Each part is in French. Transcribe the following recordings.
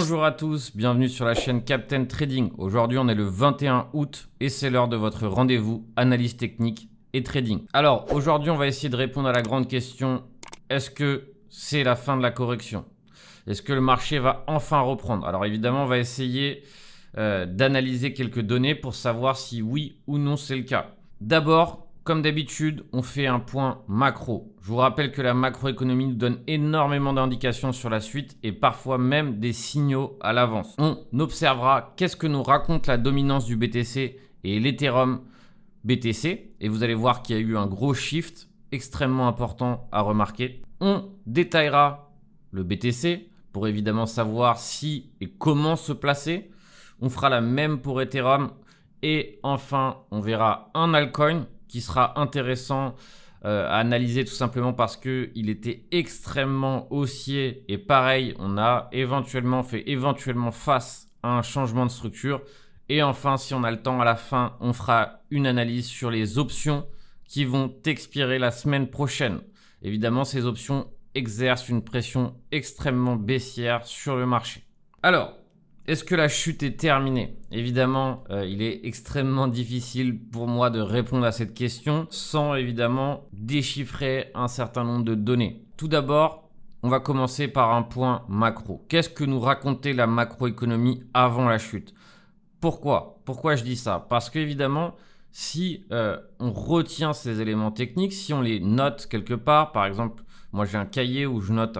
Bonjour à tous, bienvenue sur la chaîne Captain Trading. Aujourd'hui, on est le 21 août et c'est l'heure de votre rendez-vous analyse technique et trading. Alors, aujourd'hui, on va essayer de répondre à la grande question, est-ce que c'est la fin de la correction? Est-ce que le marché va enfin reprendre? Alors évidemment, on va essayer d'analyser quelques données pour savoir si oui ou non c'est le cas. D'abord, comme d'habitude, on fait un point macro. Je vous rappelle que la macroéconomie nous donne énormément d'indications sur la suite et parfois même des signaux à l'avance. On observera qu'est-ce que nous raconte la dominance du BTC et l'Ethereum BTC. Et vous allez voir qu'il y a eu un gros shift extrêmement important à remarquer. On détaillera le BTC pour évidemment savoir si et comment se placer. On fera la même pour Ethereum. Et enfin, on verra un altcoin qui sera intéressant à analyser tout simplement parce qu'il était extrêmement haussier. Et pareil, on a fait face à un changement de structure. Et enfin, si on a le temps à la fin, on fera une analyse sur les options qui vont expirer la semaine prochaine. Évidemment, ces options exercent une pression extrêmement baissière sur le marché. Alors, est-ce que la chute est terminée? Évidemment, il est extrêmement difficile pour moi de répondre à cette question sans évidemment déchiffrer un certain nombre de données. Tout d'abord, on va commencer par un point macro. Qu'est-ce que nous racontait la macroéconomie avant la chute? Pourquoi je dis ça? Parce qu'évidemment, si on retient ces éléments techniques, si on les note quelque part, par exemple, moi j'ai un cahier où je note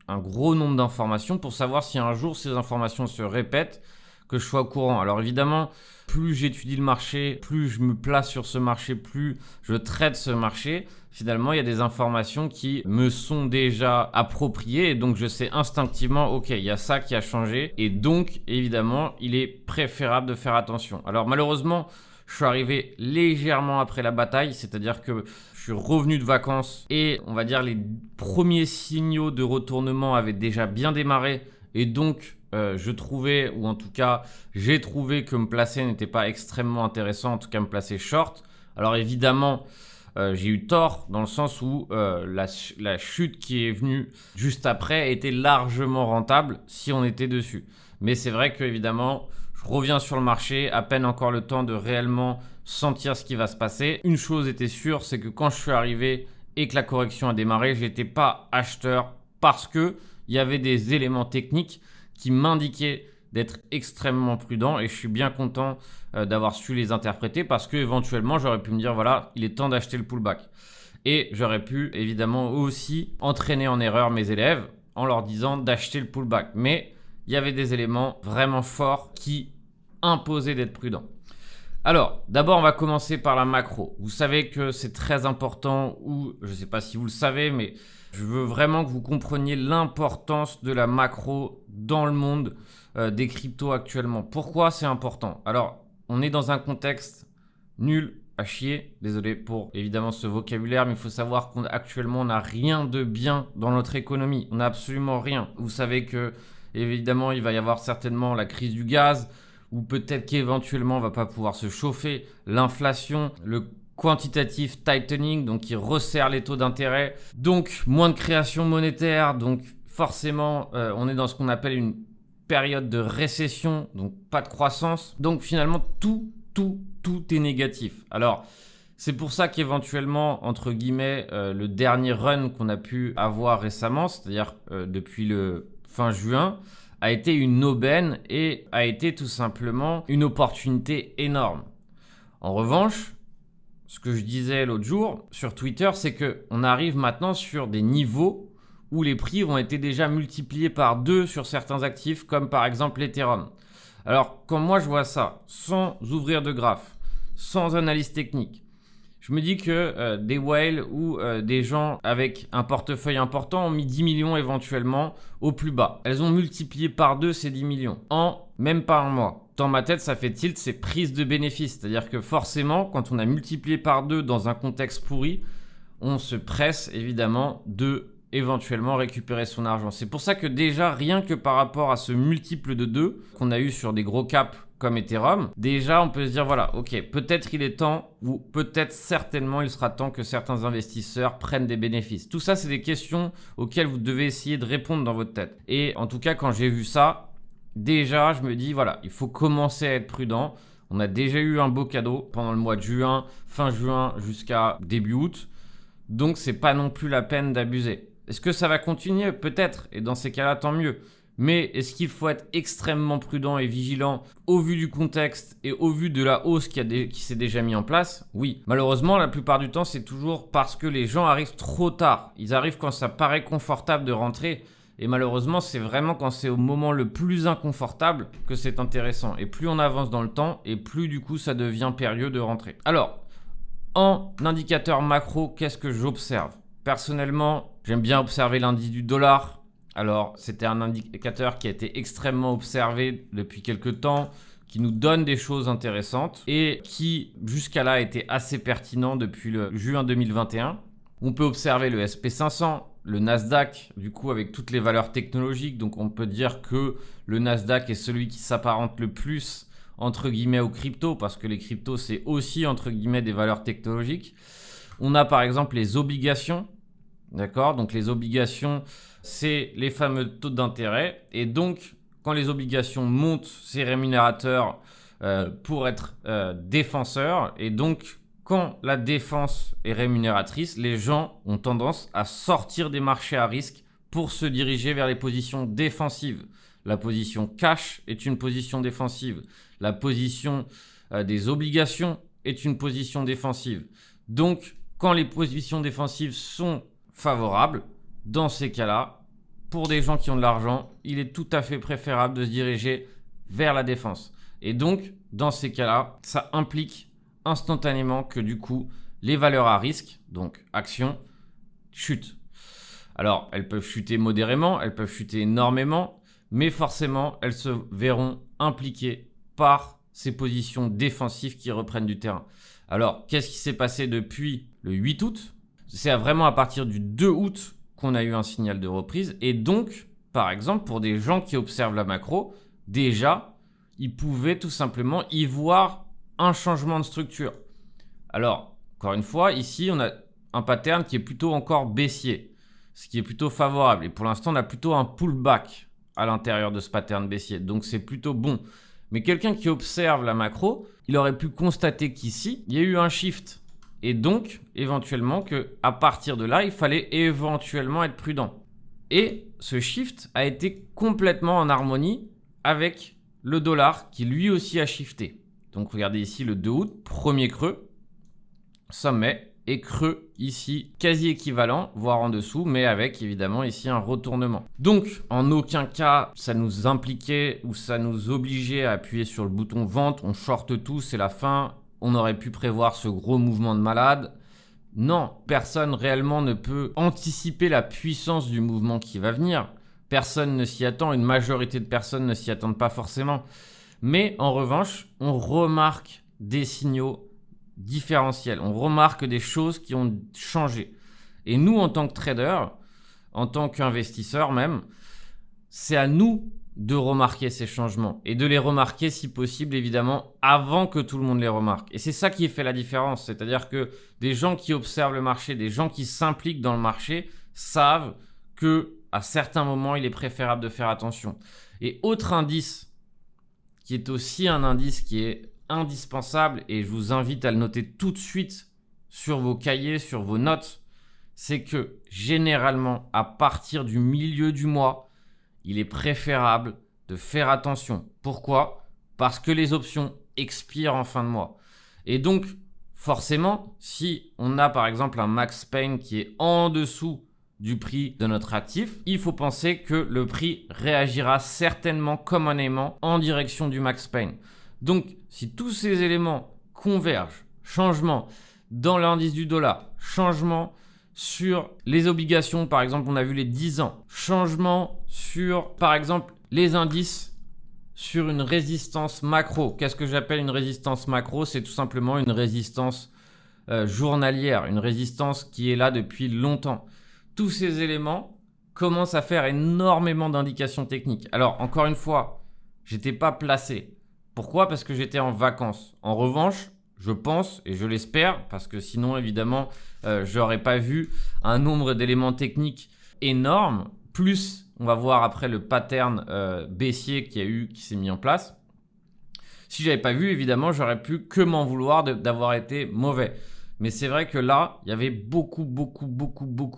un gros nombre d'informations pour savoir si un jour ces informations se répètent, que je sois au courant. Alors évidemment, plus j'étudie le marché, plus je me place sur ce marché, plus je traite ce marché, finalement il y a des informations qui me sont déjà appropriées et donc je sais instinctivement, ok, il y a ça qui a changé et donc évidemment il est préférable de faire attention. Alors malheureusement, je suis arrivé légèrement après la bataille, c'est-à-dire que je suis revenu de vacances et on va dire les premiers signaux de retournement avaient déjà bien démarré et donc je trouvais, ou en tout cas j'ai trouvé que me placer n'était pas extrêmement intéressant, en tout cas me placer short. Alors évidemment j'ai eu tort dans le sens où la chute qui est venue juste après était largement rentable si on était dessus. Mais c'est vrai que évidemment je reviens sur le marché, à peine encore le temps de réellement sentir ce qui va se passer. Une chose était sûre, c'est que quand je suis arrivé et que la correction a démarré, je n'étais pas acheteur parce qu'il y avait des éléments techniques qui m'indiquaient d'être extrêmement prudent et je suis bien content d'avoir su les interpréter parce qu'éventuellement j'aurais pu me dire voilà, il est temps d'acheter le pullback. Et j'aurais pu évidemment aussi entraîner en erreur mes élèves en leur disant d'acheter le pullback. Mais il y avait des éléments vraiment forts qui imposaient d'être prudent. Alors, d'abord, on va commencer par la macro. Vous savez que c'est très important, ou je ne sais pas si vous le savez, mais je veux vraiment que vous compreniez l'importance de la macro dans le monde des cryptos actuellement. Pourquoi c'est important? Alors, on est dans un contexte nul à chier. Désolé pour évidemment ce vocabulaire, mais il faut savoir qu'actuellement, on n'a rien de bien dans notre économie. On n'a absolument rien. Vous savez que évidemment, il va y avoir certainement la crise du gaz, ou peut-être qu'éventuellement, on ne va pas pouvoir se chauffer. L'inflation, le quantitative tightening, donc qui resserre les taux d'intérêt. Donc, moins de création monétaire. Donc, forcément, on est dans ce qu'on appelle une période de récession, donc pas de croissance. Donc, finalement, tout est négatif. Alors, c'est pour ça qu'éventuellement, entre guillemets, le dernier run qu'on a pu avoir récemment, c'est-à-dire depuis le fin juin, a été une aubaine et a été tout simplement une opportunité énorme. En revanche, ce que je disais l'autre jour sur Twitter, c'est qu'on arrive maintenant sur des niveaux où les prix ont été déjà multipliés par 2 sur certains actifs, comme par exemple l'Ethereum. Alors, quand moi je vois ça, sans ouvrir de graphe, sans analyse technique, je me dis que des whales ou des gens avec un portefeuille important ont mis 10 millions éventuellement au plus bas. Elles ont multiplié par 2 ces 10 millions en même pas un mois. Dans ma tête, ça fait tilt, c'est prise de bénéfice. C'est-à-dire que forcément, quand on a multiplié par 2 dans un contexte pourri, on se presse évidemment de éventuellement récupérer son argent. C'est pour ça que déjà, rien que par rapport à ce multiple de 2 qu'on a eu sur des gros caps comme Ethereum, déjà on peut se dire voilà, ok, peut-être il est temps ou peut-être certainement il sera temps que certains investisseurs prennent des bénéfices. Tout ça, c'est des questions auxquelles vous devez essayer de répondre dans votre tête. Et en tout cas, quand j'ai vu ça, déjà, je me dis, voilà, il faut commencer à être prudent. On a déjà eu un beau cadeau pendant le mois de juin, fin juin jusqu'à début août. Donc, c'est pas non plus la peine d'abuser. Est-ce que ça va continuer? Peut-être. Et dans ces cas-là, tant mieux. Mais est-ce qu'il faut être extrêmement prudent et vigilant au vu du contexte et au vu de la hausse qui s'est déjà mis en place? Oui. Malheureusement, la plupart du temps, c'est toujours parce que les gens arrivent trop tard. Ils arrivent quand ça paraît confortable de rentrer. Et malheureusement, c'est vraiment quand c'est au moment le plus inconfortable que c'est intéressant. Et plus on avance dans le temps, et plus du coup, ça devient périlleux de rentrer. Alors, en indicateur macro, qu'est-ce que j'observe? Personnellement, j'aime bien observer l'indice du dollar. Alors, c'était un indicateur qui a été extrêmement observé depuis quelques temps, qui nous donne des choses intéressantes et qui, jusqu'à là, était assez pertinent depuis le juin 2021. On peut observer le SP500, le Nasdaq, du coup, avec toutes les valeurs technologiques. Donc, on peut dire que le Nasdaq est celui qui s'apparente le plus entre guillemets aux cryptos, parce que les cryptos, c'est aussi entre guillemets des valeurs technologiques. On a par exemple les obligations, d'accord? Donc les obligations, c'est les fameux taux d'intérêt. Et donc, quand les obligations montent, c'est rémunérateur pour être défenseur. Et donc, quand la défense est rémunératrice, les gens ont tendance à sortir des marchés à risque pour se diriger vers les positions défensives. La position cash est une position défensive. La position des obligations est une position défensive. Donc, quand les positions défensives sont favorables, dans ces cas-là, pour des gens qui ont de l'argent, il est tout à fait préférable de se diriger vers la défense. Et donc, dans ces cas-là, ça implique instantanément que du coup, les valeurs à risque, donc actions, chutent. Alors, elles peuvent chuter modérément, elles peuvent chuter énormément, mais forcément, elles se verront impliquées par ces positions défensives qui reprennent du terrain. Alors, qu'est-ce qui s'est passé depuis le 8 août? C'est vraiment à partir du 2 août qu'on a eu un signal de reprise. Et donc, par exemple, pour des gens qui observent la macro, déjà, ils pouvaient tout simplement y voir un changement de structure. Alors, encore une fois, ici, on a un pattern qui est plutôt encore baissier, ce qui est plutôt favorable. Et pour l'instant, on a plutôt un pullback à l'intérieur de ce pattern baissier. Donc, c'est plutôt bon. Mais quelqu'un qui observe la macro, il aurait pu constater qu'ici, il y a eu un shift. Et donc, éventuellement, qu'à partir de là, il fallait éventuellement être prudent. Et ce shift a été complètement en harmonie avec le dollar qui lui aussi a shifté. Donc, regardez ici le 2 août, premier creux, sommet et creux ici, quasi équivalent, voire en dessous, mais avec évidemment ici un retournement. Donc, en aucun cas, ça nous impliquait ou ça nous obligeait à appuyer sur le bouton vente, on shorte tout, c'est la fin. On aurait pu prévoir ce gros mouvement de malade. Non, personne réellement ne peut anticiper la puissance du mouvement qui va venir. Personne ne s'y attend, une majorité de personnes ne s'y attendent pas forcément. Mais en revanche, on remarque des signaux différentiels. On remarque des choses qui ont changé. Et nous, en tant que traders, en tant qu'investisseurs même, c'est à nous de remarquer ces changements et de les remarquer si possible évidemment avant que tout le monde les remarque. Et c'est ça qui fait la différence, c'est-à-dire que des gens qui observent le marché, des gens qui s'impliquent dans le marché savent que à certains moments il est préférable de faire attention. Et autre indice qui est aussi un indice qui est indispensable et je vous invite à le noter tout de suite sur vos cahiers, sur vos notes, c'est que généralement à partir du milieu du mois, il est préférable de faire attention. Pourquoi? Parce que les options expirent en fin de mois. Et donc, forcément, si on a par exemple un max pain qui est en dessous du prix de notre actif, il faut penser que le prix réagira certainement communément en direction du max pain. Donc, si tous ces éléments convergent, changement dans l'indice du dollar, changement sur les obligations, par exemple, on a vu les 10 ans. Changement sur, par exemple, les indices sur une résistance macro. Qu'est-ce que j'appelle une résistance macro? C'est tout simplement une résistance journalière, une résistance qui est là depuis longtemps. Tous ces éléments commencent à faire énormément d'indications techniques. Alors, encore une fois, j'étais pas placé. Pourquoi? Parce que j'étais en vacances. En revanche, je pense et je l'espère, parce que sinon, évidemment, j'aurais pas vu un nombre d'éléments techniques énorme plus on va voir après le pattern baissier qui s'est mis en place. Si j'avais pas vu, évidemment, j'aurais pu que m'en vouloir d'avoir été mauvais. Mais c'est vrai que là, il y avait beaucoup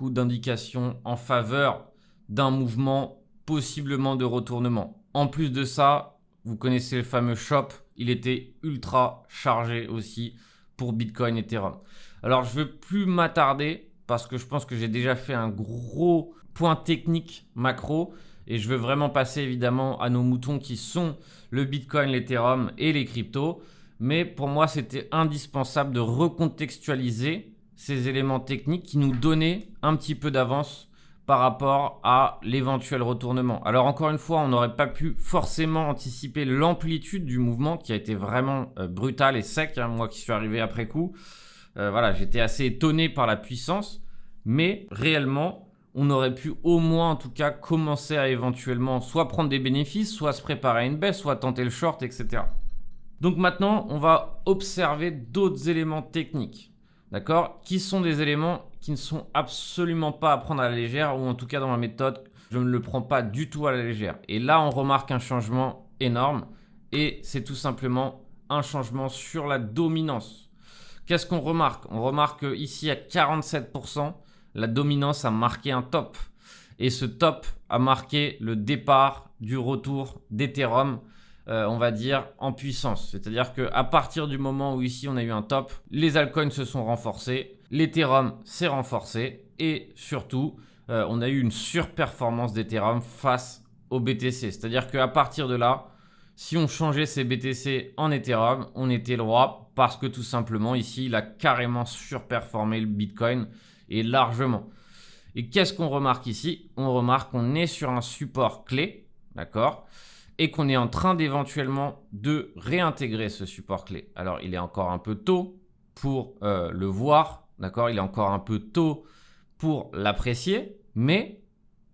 d'indications en faveur d'un mouvement possiblement de retournement. En plus de ça, vous connaissez le fameux shop, il était ultra chargé aussi pour Bitcoin et Ethereum. Alors, je ne veux plus m'attarder parce que je pense que j'ai déjà fait un gros point technique macro et je veux vraiment passer évidemment à nos moutons qui sont le Bitcoin, l'Ethereum et les cryptos. Mais pour moi, c'était indispensable de recontextualiser ces éléments techniques qui nous donnaient un petit peu d'avance par rapport à l'éventuel retournement. Alors encore une fois, on n'aurait pas pu forcément anticiper l'amplitude du mouvement qui a été vraiment brutal et sec. Hein, moi qui suis arrivé après coup, voilà, j'étais assez étonné par la puissance. Mais réellement, on aurait pu au moins en tout cas commencer à éventuellement soit prendre des bénéfices, soit se préparer à une baisse, soit tenter le short, etc. Donc maintenant, on va observer d'autres éléments techniques, d'accord, qui sont des éléments qui ne sont absolument pas à prendre à la légère, ou en tout cas dans ma méthode, je ne le prends pas du tout à la légère. Et là, on remarque un changement énorme, et c'est tout simplement un changement sur la dominance. Qu'est-ce qu'on remarque? On remarque ici à 47%, la dominance a marqué un top. Et ce top a marqué le départ du retour d'Ethereum, on va dire, en puissance. C'est-à-dire qu'à partir du moment où ici on a eu un top, les altcoins se sont renforcés, l'Ethereum s'est renforcé et surtout, on a eu une surperformance d'Ethereum face au BTC. C'est-à-dire qu'à partir de là, si on changeait ces BTC en Ethereum, on était le roi parce que tout simplement ici, il a carrément surperformé le Bitcoin et largement. Et qu'est-ce qu'on remarque ici? On remarque qu'on est sur un support clé, d'accord, et qu'on est en train d'éventuellement de réintégrer ce support clé. Alors, il est encore un peu tôt pour le voir, d'accord, il est encore un peu tôt pour l'apprécier, mais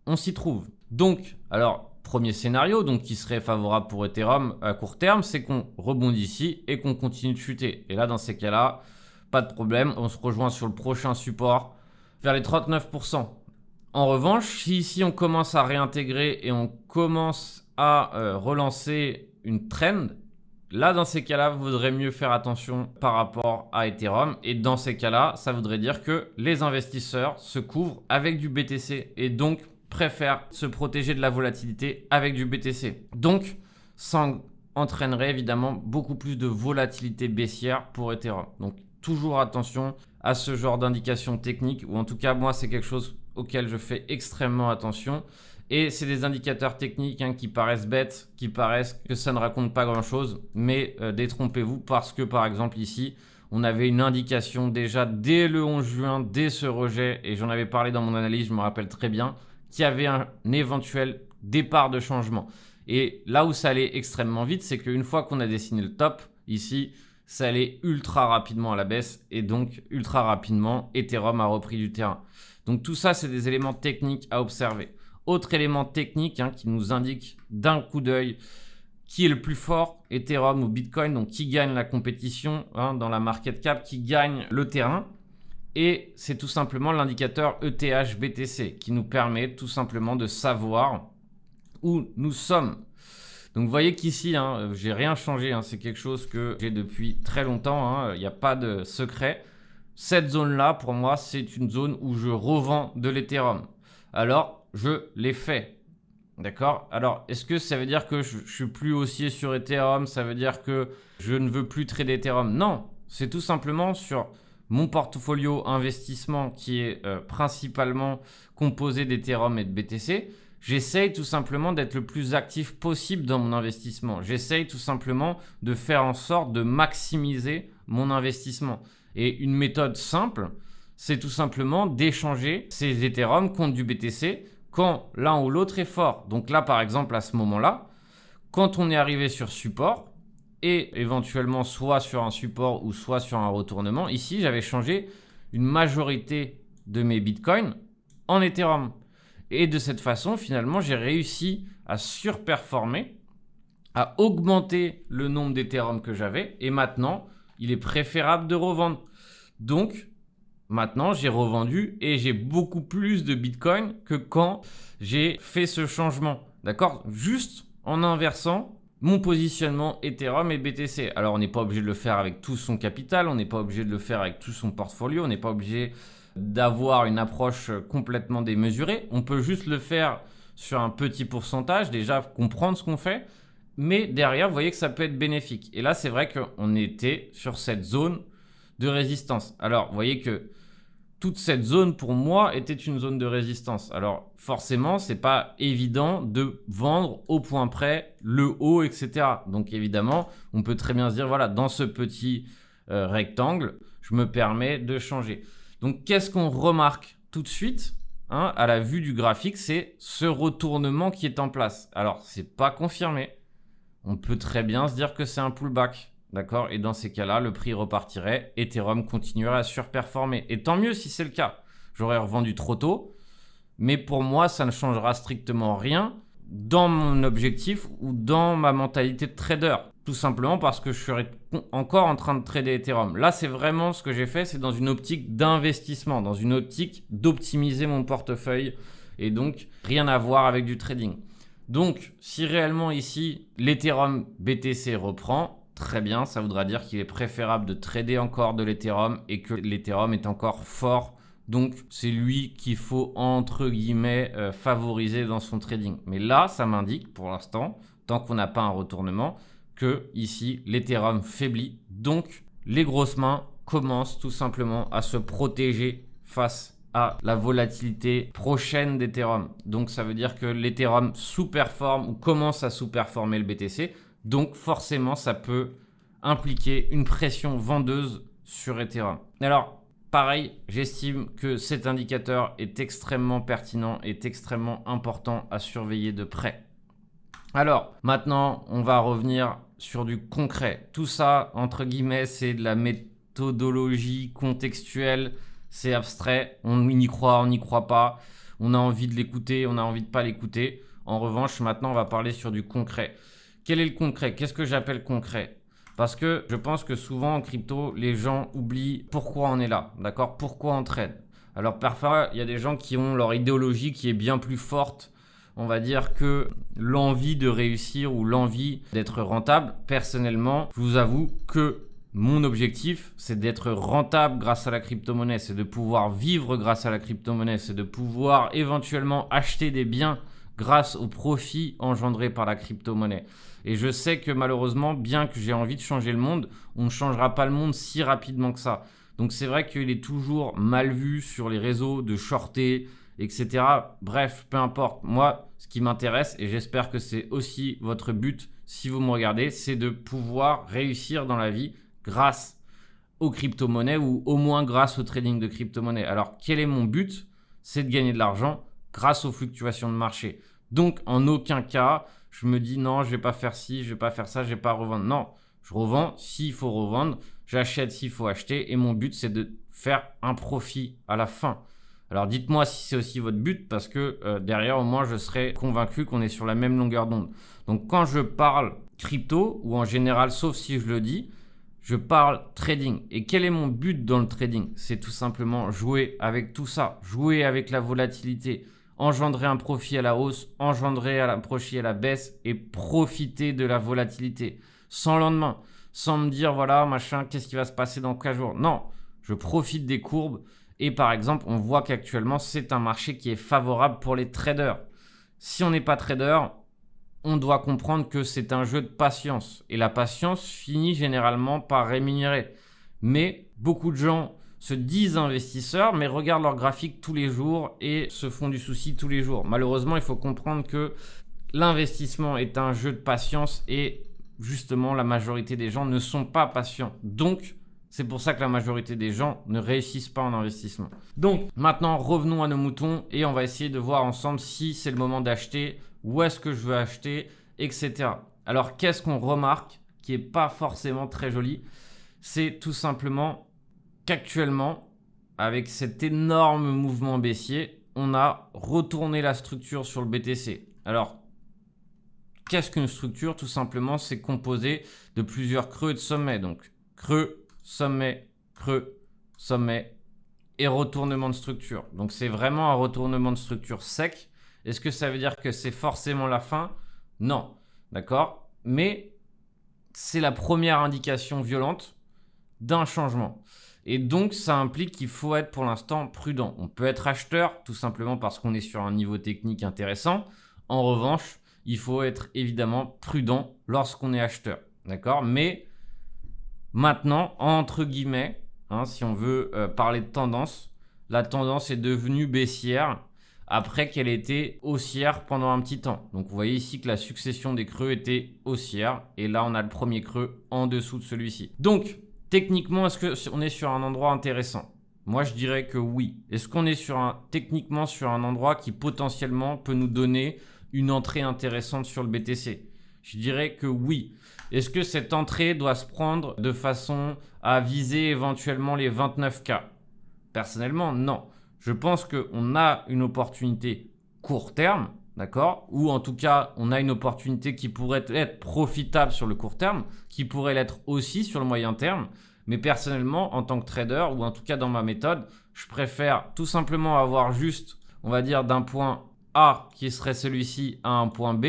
on s'y trouve. Donc, alors, premier scénario, donc qui serait favorable pour Ethereum à court terme, c'est qu'on rebondit ici et qu'on continue de chuter. Et là, dans ces cas-là, pas de problème, on se rejoint sur le prochain support vers les 39%. En revanche, si ici on commence à réintégrer et on commence à relancer une trend, là dans ces cas-là, vous vaudrait mieux faire attention par rapport à Ethereum. Et dans ces cas-là, ça voudrait dire que les investisseurs se couvrent avec du BTC et donc préfèrent se protéger de la volatilité avec du BTC. Donc, ça entraînerait évidemment beaucoup plus de volatilité baissière pour Ethereum. Donc, toujours attention à ce genre d'indications techniques, ou en tout cas, moi, c'est quelque chose auquel je fais extrêmement attention. Et c'est des indicateurs techniques qui paraissent bêtes, qui paraissent que ça ne raconte pas grand-chose, mais détrompez-vous parce que, par exemple, ici, on avait une indication déjà dès le 11 juin, dès ce rejet, et j'en avais parlé dans mon analyse, je me rappelle très bien, qu'il y avait un éventuel départ de changement. Et là où ça allait extrêmement vite, c'est qu'une fois qu'on a dessiné le top, ici, ça allait ultra rapidement à la baisse et donc ultra rapidement, Ethereum a repris du terrain. Donc tout ça, c'est des éléments techniques à observer. Autre élément technique qui nous indique d'un coup d'œil qui est le plus fort, Ethereum ou Bitcoin, donc qui gagne la compétition dans la market cap, qui gagne le terrain. Et c'est tout simplement l'indicateur ETH-BTC qui nous permet tout simplement de savoir où nous sommes. Donc vous voyez qu'ici, j'ai rien changé, c'est quelque chose que j'ai depuis très longtemps, il n'y a pas de secret. Cette zone-là, pour moi, c'est une zone où je revends de l'Ethereum. Alors, je l'ai fait. D'accord? Alors, est-ce que ça veut dire que je suis plus haussier sur Ethereum? Ça veut dire que je ne veux plus trader Ethereum? Non, c'est tout simplement sur mon portfolio investissement qui est principalement composé d'Ethereum et de BTC. J'essaye tout simplement d'être le plus actif possible dans mon investissement. J'essaye tout simplement de faire en sorte de maximiser mon investissement. Et une méthode simple, c'est tout simplement d'échanger ces Ethereum contre du BTC quand l'un ou l'autre est fort. Donc là, par exemple, à ce moment-là, quand on est arrivé sur support et éventuellement soit sur un support ou soit sur un retournement, ici, j'avais changé une majorité de mes bitcoins en Ethereum. Et de cette façon, finalement, j'ai réussi à surperformer, à augmenter le nombre d'Ethereum que j'avais. Et maintenant, il est préférable de revendre. Donc, maintenant, j'ai revendu et j'ai beaucoup plus de Bitcoin que quand j'ai fait ce changement. D'accord? Juste en inversant mon positionnement Ethereum et BTC. Alors, on n'est pas obligé de le faire avec tout son capital, on n'est pas obligé de le faire avec tout son portfolio, on n'est pas obligé d'avoir une approche complètement démesurée. On peut juste le faire sur un petit pourcentage, déjà comprendre ce qu'on fait. Mais derrière, vous voyez que ça peut être bénéfique. Et là, c'est vrai qu'on était sur cette zone de résistance. Alors, vous voyez que toute cette zone, pour moi, était une zone de résistance. Alors, forcément, ce n'est pas évident de vendre au point près le haut, etc. Donc, évidemment, on peut très bien se dire, voilà, dans ce petit rectangle, je me permets de changer. Donc, qu'est-ce qu'on remarque tout de suite à la vue du graphique? C'est ce retournement qui est en place. Alors, ce n'est pas confirmé. On peut très bien se dire que c'est un pullback. D'accord? Et dans ces cas-là, le prix repartirait, Ethereum continuerait à surperformer. Et tant mieux si c'est le cas. J'aurais revendu trop tôt, mais pour moi, ça ne changera strictement rien dans mon objectif ou dans ma mentalité de trader. Tout simplement parce que je serais encore en train de trader Ethereum. Là, c'est vraiment ce que j'ai fait, c'est dans une optique d'investissement, dans une optique d'optimiser mon portefeuille et donc rien à voir avec du trading. Donc, si réellement ici, l'Ethereum BTC reprend, très bien, ça voudra dire qu'il est préférable de trader encore de l'Ethereum et que l'Ethereum est encore fort. Donc, c'est lui qu'il faut, entre guillemets, favoriser dans son trading. Mais là, ça m'indique, pour l'instant, tant qu'on n'a pas un retournement, que ici, l'Ethereum faiblit. Donc, les grosses mains commencent tout simplement à se protéger face à la volatilité prochaine d'Ethereum. Donc, ça veut dire que l'Ethereum sous-performe ou commence à sous-performer le BTC. Donc forcément, ça peut impliquer une pression vendeuse sur Ethereum. Alors, pareil, j'estime que cet indicateur est extrêmement pertinent, est extrêmement important à surveiller de près. Alors, maintenant, on va revenir sur du concret. Tout ça, entre guillemets, c'est de la méthodologie contextuelle, c'est abstrait, on y croit, on n'y croit pas, on a envie de l'écouter, on a envie de pas l'écouter. En revanche, maintenant, on va parler sur du concret. Quel est le concret? Qu'est-ce que j'appelle concret? Parce que je pense que souvent en crypto, les gens oublient pourquoi on est là, d'accord? Pourquoi on trade? Alors parfois, il y a des gens qui ont leur idéologie qui est bien plus forte, on va dire, que l'envie de réussir ou l'envie d'être rentable. Personnellement, je vous avoue que mon objectif, c'est d'être rentable grâce à la crypto-monnaie, c'est de pouvoir vivre grâce à la crypto-monnaie, c'est de pouvoir éventuellement acheter des biens grâce aux profits engendrés par la crypto-monnaie. Et je sais que malheureusement, bien que j'ai envie de changer le monde, on ne changera pas le monde si rapidement que ça. Donc c'est vrai qu'il est toujours mal vu sur les réseaux de shorter, etc. Bref, peu importe. Moi, ce qui m'intéresse, et j'espère que c'est aussi votre but si vous me regardez, c'est de pouvoir réussir dans la vie grâce aux crypto-monnaies ou au moins grâce au trading de crypto-monnaies. Alors, quel est mon but? C'est de gagner de l'argent grâce aux fluctuations de marché. Donc, en aucun cas, je me dis non, je vais pas faire ci, je vais pas faire ça, je vais pas revendre. Non, je revends s'il faut revendre, j'achète s'il faut acheter et mon but, c'est de faire un profit à la fin. Alors, dites-moi si c'est aussi votre but parce que derrière, au moins, je serai convaincu qu'on est sur la même longueur d'onde. Donc, quand je parle crypto ou en général, sauf si je le dis, je parle trading. Et quel est mon but dans le trading? C'est tout simplement jouer avec tout ça, jouer avec la volatilité, engendrer un profit à la hausse, engendrer un profit à la baisse et profiter de la volatilité. Sans lendemain, sans me dire, voilà, machin, qu'est-ce qui va se passer dans 15 jours? Non, je profite des courbes. Et par exemple, on voit qu'actuellement, c'est un marché qui est favorable pour les traders. Si on n'est pas trader, on doit comprendre que c'est un jeu de patience. Et la patience finit généralement par rémunérer. Mais beaucoup de gens se disent investisseurs, mais regardent leur graphique tous les jours et se font du souci tous les jours. Malheureusement, il faut comprendre que l'investissement est un jeu de patience et justement, la majorité des gens ne sont pas patients. Donc, c'est pour ça que la majorité des gens ne réussissent pas en investissement. Donc, maintenant, revenons à nos moutons et on va essayer de voir ensemble si c'est le moment d'acheter, où est-ce que je veux acheter, etc. Alors, qu'est-ce qu'on remarque qui n'est pas forcément très joli? C'est tout simplement qu'actuellement, avec cet énorme mouvement baissier, on a retourné la structure sur le BTC. Alors, qu'est-ce qu'une structure? Tout simplement, c'est composé de plusieurs creux et de sommets. Donc, creux, sommet, creux, sommet, et retournement de structure. Donc c'est vraiment un retournement de structure sec. Est-ce que ça veut dire que c'est forcément la fin? Non, d'accord? Mais c'est la première indication violente d'un changement. Et donc, ça implique qu'il faut être pour l'instant prudent. On peut être acheteur tout simplement parce qu'on est sur un niveau technique intéressant. En revanche, il faut être évidemment prudent lorsqu'on est acheteur. D'accord? Mais maintenant, entre guillemets, si on veut parler de tendance, la tendance est devenue baissière après qu'elle était haussière pendant un petit temps. Donc, vous voyez ici que la succession des creux était haussière. Et là, on a le premier creux en dessous de celui-ci. Donc, techniquement, est-ce qu'on est sur un endroit intéressant? Moi, je dirais que oui. Est-ce qu'on est techniquement sur un endroit qui potentiellement peut nous donner une entrée intéressante sur le BTC? Je dirais que oui. Est-ce que cette entrée doit se prendre de façon à viser éventuellement les 29K? Personnellement, non. Je pense qu'on a une opportunité court terme, d'accord? Ou en tout cas, on a une opportunité qui pourrait être profitable sur le court terme, qui pourrait l'être aussi sur le moyen terme. Mais personnellement, en tant que trader, ou en tout cas dans ma méthode, je préfère tout simplement avoir juste, on va dire, d'un point A qui serait celui-ci à un point B,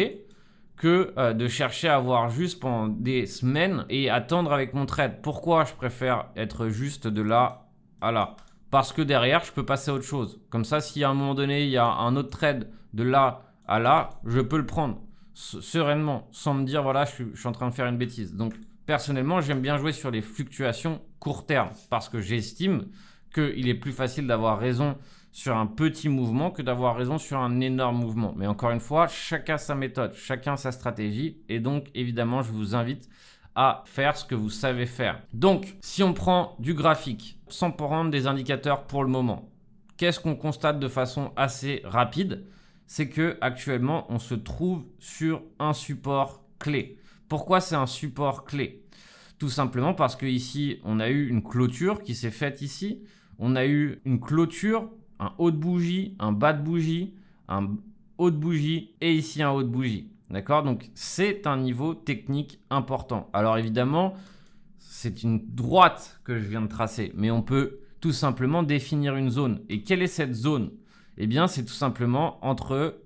que de chercher à avoir juste pendant des semaines et attendre avec mon trade. Pourquoi je préfère être juste de là à là? Parce que derrière, je peux passer à autre chose. Comme ça, si à un moment donné, il y a un autre trade de là à là, je peux le prendre sereinement, sans me dire, voilà, je suis en train de faire une bêtise. Donc, personnellement, j'aime bien jouer sur les fluctuations court terme parce que j'estime qu'il est plus facile d'avoir raison sur un petit mouvement que d'avoir raison sur un énorme mouvement. Mais encore une fois, chacun sa méthode, chacun sa stratégie. Et donc, évidemment, je vous invite à faire ce que vous savez faire. Donc, si on prend du graphique, sans prendre des indicateurs pour le moment, qu'est-ce qu'on constate de façon assez rapide? C'est que actuellement, on se trouve sur un support clé. Pourquoi c'est un support clé? Tout simplement parce que ici, on a eu une clôture qui s'est faite ici. On a eu une clôture, un haut de bougie, un bas de bougie, un haut de bougie et ici un haut de bougie. D'accord? Donc, c'est un niveau technique important. Alors, évidemment, c'est une droite que je viens de tracer, mais on peut tout simplement définir une zone. Et quelle est cette zone? Eh bien, c'est tout simplement entre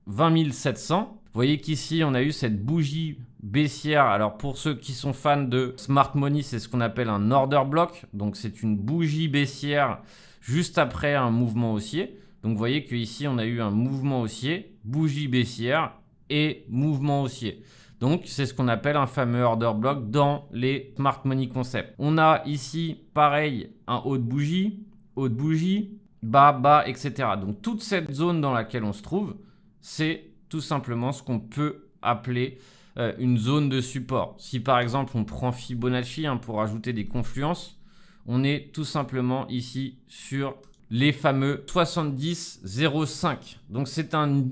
20 700. Vous voyez qu'ici, on a eu cette bougie baissière. Alors, pour ceux qui sont fans de Smart Money, c'est ce qu'on appelle un order block. Donc, c'est une bougie baissière juste après un mouvement haussier. Donc, vous voyez qu'ici, on a eu un mouvement haussier, bougie baissière et mouvement haussier. Donc, c'est ce qu'on appelle un fameux order block dans les Smart Money concepts. On a ici, pareil, un haut de bougie, bas, bas, etc. Donc, toute cette zone dans laquelle on se trouve, c'est tout simplement ce qu'on peut appeler une zone de support. Si par exemple, on prend Fibonacci pour ajouter des confluences, on est tout simplement ici sur les fameux 70,05. Donc, c'est un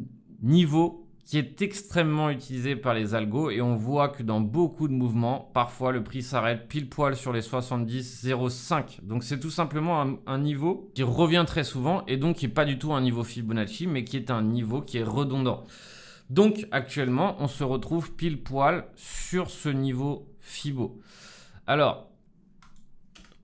niveau qui est extrêmement utilisé par les algos et on voit que dans beaucoup de mouvements, parfois le prix s'arrête pile poil sur les 70,05. Donc c'est tout simplement un niveau qui revient très souvent et donc qui n'est pas du tout un niveau Fibonacci, mais qui est un niveau qui est redondant. Donc actuellement, on se retrouve pile poil sur ce niveau Fibo. Alors,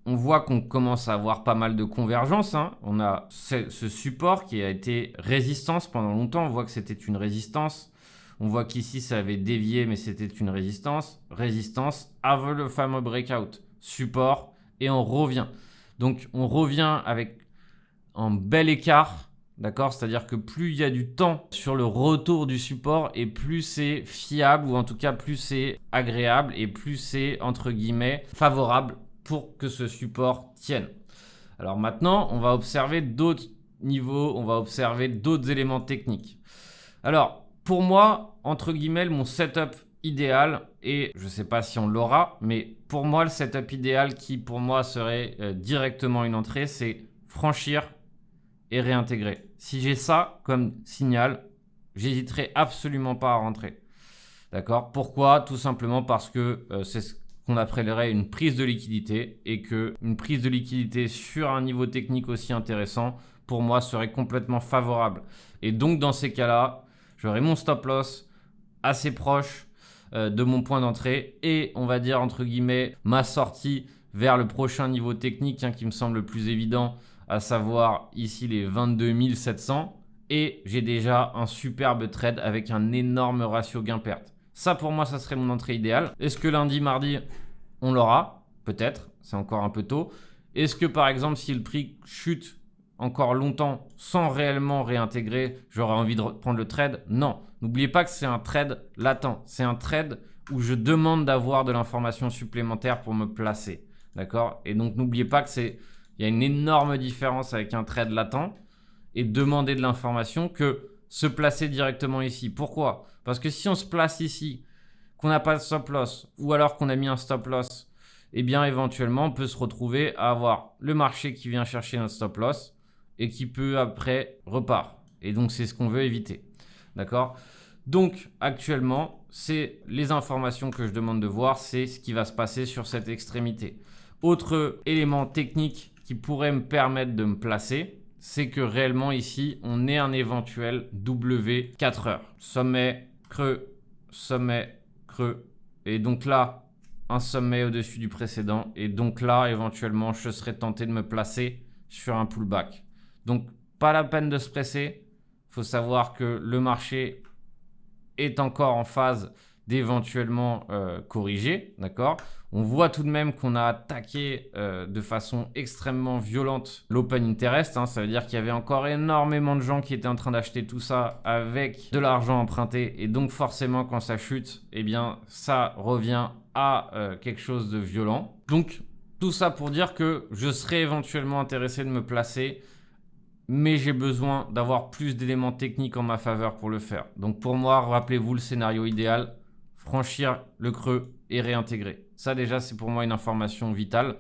on voit qu'on commence à avoir pas mal de convergence. On a ce support qui a été résistance pendant longtemps. On voit que c'était une résistance. On voit qu'ici, ça avait dévié, mais c'était une résistance. Résistance avant le fameux breakout. Support et on revient. Donc, on revient avec un bel écart. D'accord? C'est-à-dire que plus il y a du temps sur le retour du support et plus c'est fiable ou en tout cas plus c'est agréable et plus c'est entre guillemets favorable pour que ce support tienne. Alors maintenant, on va observer d'autres niveaux, on va observer d'autres éléments techniques. Alors, pour moi, entre guillemets, mon setup idéal, et je ne sais pas si on l'aura, mais pour moi, le setup idéal qui, pour moi, serait directement une entrée, c'est franchir et réintégrer. Si j'ai ça comme signal, j'hésiterai absolument pas à rentrer. D'accord? Pourquoi? Tout simplement parce que c'est ce qu'on appellerait une prise de liquidité et qu'une prise de liquidité sur un niveau technique aussi intéressant, pour moi, serait complètement favorable. Et donc, dans ces cas-là, j'aurai mon stop loss assez proche de mon point d'entrée et on va dire, entre guillemets, ma sortie vers le prochain niveau technique qui me semble le plus évident à savoir ici les 22 700. Et j'ai déjà un superbe trade avec un énorme ratio gain-perte. Ça, pour moi, ça serait mon entrée idéale. Est-ce que lundi, mardi, on l'aura? Peut-être, c'est encore un peu tôt. Est-ce que, par exemple, si le prix chute encore longtemps sans réellement réintégrer, j'aurais envie de prendre le trade? Non. N'oubliez pas que c'est un trade latent. C'est un trade où je demande d'avoir de l'information supplémentaire pour me placer. D'accord? Et donc, n'oubliez pas qu'il y a une énorme différence avec un trade latent et demander de l'information que se placer directement ici. Pourquoi? Parce que si on se place ici, qu'on n'a pas de stop loss ou alors qu'on a mis un stop loss, eh bien éventuellement on peut se retrouver à avoir le marché qui vient chercher notre stop loss et qui peut après repart. Et donc c'est ce qu'on veut éviter. D'accord? Donc actuellement, c'est les informations que je demande de voir, c'est ce qui va se passer sur cette extrémité. Autre élément technique qui pourrait me permettre de me placer, c'est que réellement ici, on est un éventuel W 4 heures. Sommet, creux, et donc là, un sommet au-dessus du précédent. Et donc là, éventuellement, je serais tenté de me placer sur un pullback. Donc, pas la peine de se presser. Il faut savoir que le marché est encore en phase d'éventuellement corriger, d'accord? On voit tout de même qu'on a attaqué de façon extrêmement violente l'open interest, hein. Ça veut dire qu'il y avait encore énormément de gens qui étaient en train d'acheter tout ça avec de l'argent emprunté. Et donc forcément, quand ça chute, eh bien, ça revient à quelque chose de violent. Donc, tout ça pour dire que je serais éventuellement intéressé de me placer, mais j'ai besoin d'avoir plus d'éléments techniques en ma faveur pour le faire. Donc pour moi, rappelez-vous le scénario idéal, franchir le creux et réintégrer. Ça déjà, c'est pour moi une information vitale.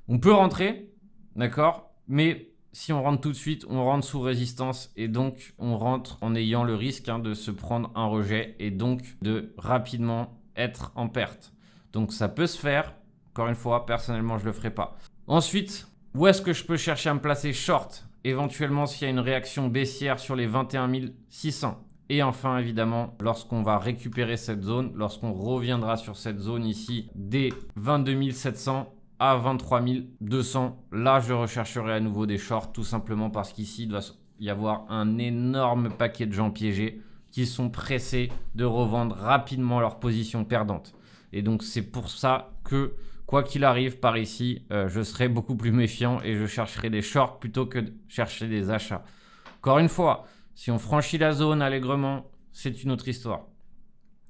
On peut rentrer, d'accord, mais si on rentre tout de suite, on rentre sous résistance et donc on rentre en ayant le risque de se prendre un rejet et donc de rapidement être en perte. Donc ça peut se faire. Encore une fois, personnellement, je ne le ferai pas. Ensuite, où est-ce que je peux chercher à me placer short? Éventuellement, s'il y a une réaction baissière sur les 21 600. Et enfin, évidemment, lorsqu'on va récupérer cette zone, lorsqu'on reviendra sur cette zone ici des 22 700 à 23 200, là, je rechercherai à nouveau des shorts tout simplement parce qu'ici, il doit y avoir un énorme paquet de gens piégés qui sont pressés de revendre rapidement leur position perdante. Et donc, c'est pour ça que quoi qu'il arrive par ici, je serai beaucoup plus méfiant et je chercherai des shorts plutôt que de chercher des achats. Encore une fois, si on franchit la zone allègrement, c'est une autre histoire.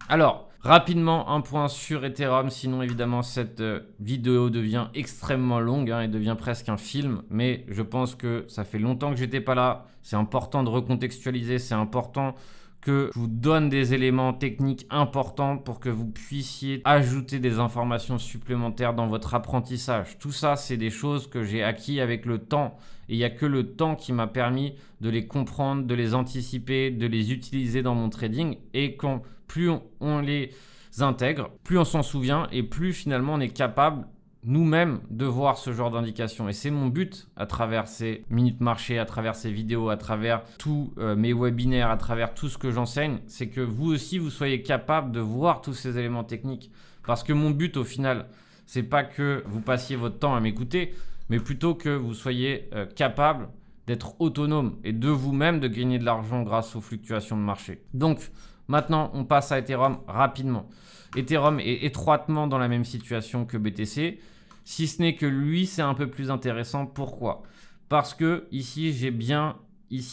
Alors, rapidement, un point sur Ethereum. Sinon, évidemment, cette vidéo devient extrêmement longue et devient presque un film. Mais je pense que ça fait longtemps que j'étais pas là. C'est important de recontextualiser. C'est important que je vous donne des éléments techniques importants pour que vous puissiez ajouter des informations supplémentaires dans votre apprentissage. Tout ça, c'est des choses que j'ai acquis avec le temps. Et il n'y a que le temps qui m'a permis de les comprendre, de les anticiper, de les utiliser dans mon trading. Et plus on les intègre, plus on s'en souvient et plus finalement on est capable nous-mêmes de voir ce genre d'indications. Et c'est mon but à travers ces minutes marché, à travers ces vidéos, à travers tous mes webinaires, à travers tout ce que j'enseigne, c'est que vous aussi, vous soyez capable de voir tous ces éléments techniques. Parce que mon but au final, c'est pas que vous passiez votre temps à m'écouter, mais plutôt que vous soyez capable d'être autonome et de vous-même de gagner de l'argent grâce aux fluctuations de marché. Donc, maintenant, on passe à Ethereum rapidement. Ethereum est étroitement dans la même situation que BTC, si ce n'est que lui, c'est un peu plus intéressant. Pourquoi? Parce que ici, j'ai bien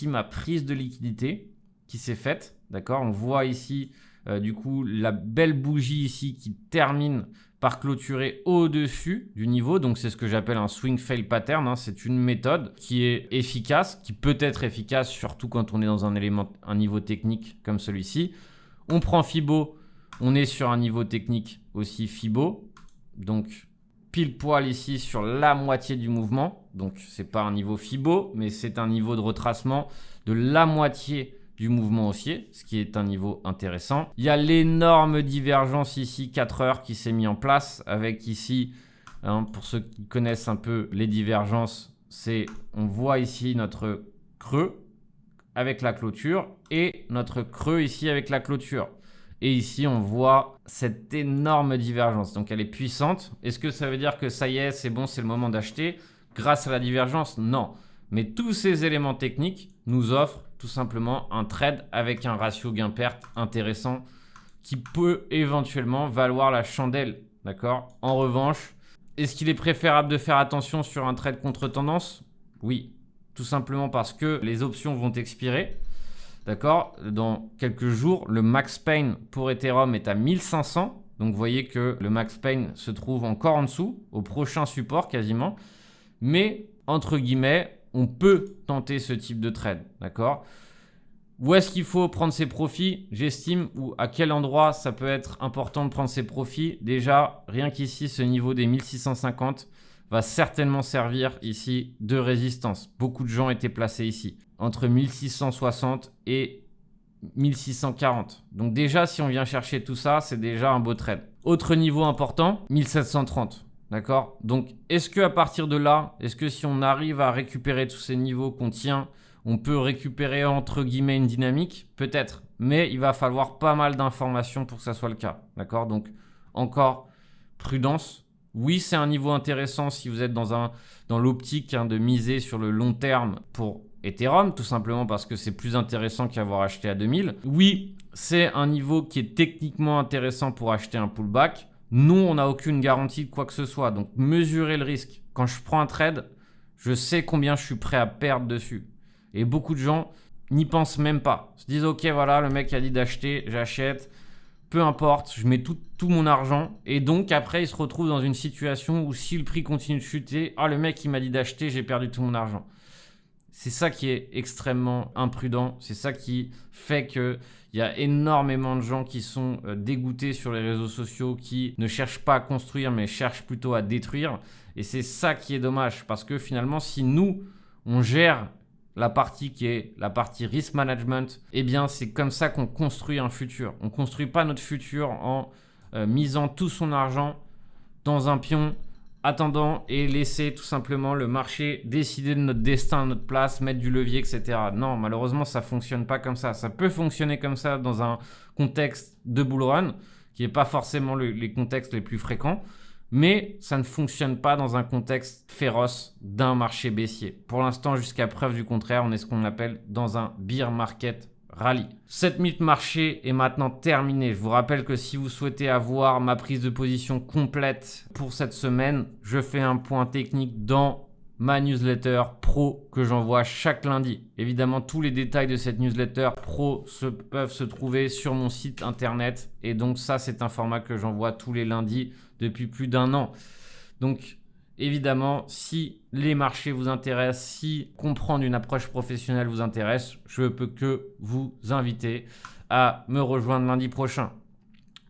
ma prise de liquidité qui s'est faite. D'accord? On voit ici, du coup, la belle bougie ici qui termine par clôturer au-dessus du niveau. Donc, c'est ce que j'appelle un swing fail pattern. C'est une méthode qui est efficace, qui peut être efficace, surtout quand on est dans un niveau technique comme celui-ci. On prend Fibo, on est sur un niveau technique aussi Fibo. Donc, pile poil ici sur la moitié du mouvement. Donc, ce n'est pas un niveau Fibo, mais c'est un niveau de retracement de la moitié du mouvement haussier, ce qui est un niveau intéressant. Il y a l'énorme divergence ici, 4 heures, qui s'est mis en place avec ici, pour ceux qui connaissent un peu les divergences, on voit ici notre creux avec la clôture et notre creux ici avec la clôture. Et ici, on voit cette énorme divergence. Donc, elle est puissante. Est-ce que ça veut dire que ça y est, c'est bon, c'est le moment d'acheter? grâce à la divergence? Non. Mais tous ces éléments techniques nous offrent tout simplement un trade avec un ratio gain-perte intéressant qui peut éventuellement valoir la chandelle. D'accord? En revanche, est-ce qu'il est préférable de faire attention sur un trade contre-tendance? Oui. Tout simplement parce que les options vont expirer. D'accord? Dans quelques jours, le max pain pour Ethereum est à 1500. Donc, vous voyez que le max pain se trouve encore en dessous, au prochain support quasiment. Mais, entre guillemets, on peut tenter ce type de trade. D'accord? Où est-ce qu'il faut prendre ses profits? J'estime, ou à quel endroit ça peut être important de prendre ses profits. Déjà, rien qu'ici, ce niveau des 1650 va certainement servir ici de résistance. Beaucoup de gens étaient placés ici, entre 1660 et 1640. Donc déjà, si on vient chercher tout ça, c'est déjà un beau trade. Autre niveau important, 1730. D'accord? Donc, est-ce qu'à partir de là, est-ce que si on arrive à récupérer tous ces niveaux qu'on tient, on peut récupérer entre guillemets une dynamique? Peut-être. Mais il va falloir pas mal d'informations pour que ça soit le cas. D'accord? Donc, encore prudence. Oui, c'est un niveau intéressant si vous êtes dans l'optique de miser sur le long terme pour Ethereum, tout simplement parce que c'est plus intéressant qu'avoir acheté à 2000. Oui, c'est un niveau qui est techniquement intéressant pour acheter un pullback. Nous, on n'a aucune garantie de quoi que ce soit. Donc, mesurez le risque. Quand je prends un trade, je sais combien je suis prêt à perdre dessus. Et beaucoup de gens n'y pensent même pas. Ils se disent, ok, voilà, le mec a dit d'acheter, j'achète. Peu importe, je mets tout mon argent. Et donc, après, ils se retrouvent dans une situation où si le prix continue de chuter, le mec, il m'a dit d'acheter, j'ai perdu tout mon argent. C'est ça qui est extrêmement imprudent. C'est ça qui fait qu'il y a énormément de gens qui sont dégoûtés sur les réseaux sociaux, qui ne cherchent pas à construire, mais cherchent plutôt à détruire. Et c'est ça qui est dommage. Parce que finalement, si nous, on gère la partie qui est la partie risk management, eh bien, c'est comme ça qu'on construit un futur. On ne construit pas notre futur en misant tout son argent dans un pion, attendant et laisser tout simplement le marché décider de notre destin à notre place, mettre du levier, etc. Non, malheureusement, ça ne fonctionne pas comme ça. Ça peut fonctionner comme ça dans un contexte de bull run, qui n'est pas forcément les contextes les plus fréquents, mais ça ne fonctionne pas dans un contexte féroce d'un marché baissier. Pour l'instant, jusqu'à preuve du contraire, on est ce qu'on appelle dans un bear market rallye. Cette minute marché est maintenant terminée. Je vous rappelle que si vous souhaitez avoir ma prise de position complète pour cette semaine, je fais un point technique dans ma newsletter pro que j'envoie chaque lundi. Évidemment, tous les détails de cette newsletter pro peuvent se trouver sur mon site internet. Et donc ça, c'est un format que j'envoie tous les lundis depuis plus d'1 an. Donc évidemment, si les marchés vous intéressent, si comprendre une approche professionnelle vous intéresse, je ne peux que vous inviter à me rejoindre lundi prochain.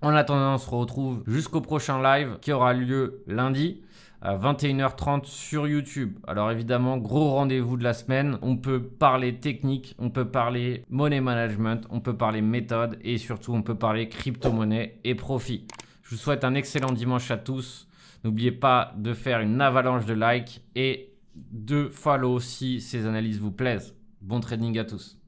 En attendant, on se retrouve jusqu'au prochain live qui aura lieu lundi à 21h30 sur YouTube. Alors évidemment, gros rendez-vous de la semaine. On peut parler technique, on peut parler money management, on peut parler méthode et surtout on peut parler crypto-monnaie et profit. Je vous souhaite un excellent dimanche à tous. N'oubliez pas de faire une avalanche de likes et de follow si ces analyses vous plaisent. Bon trading à tous.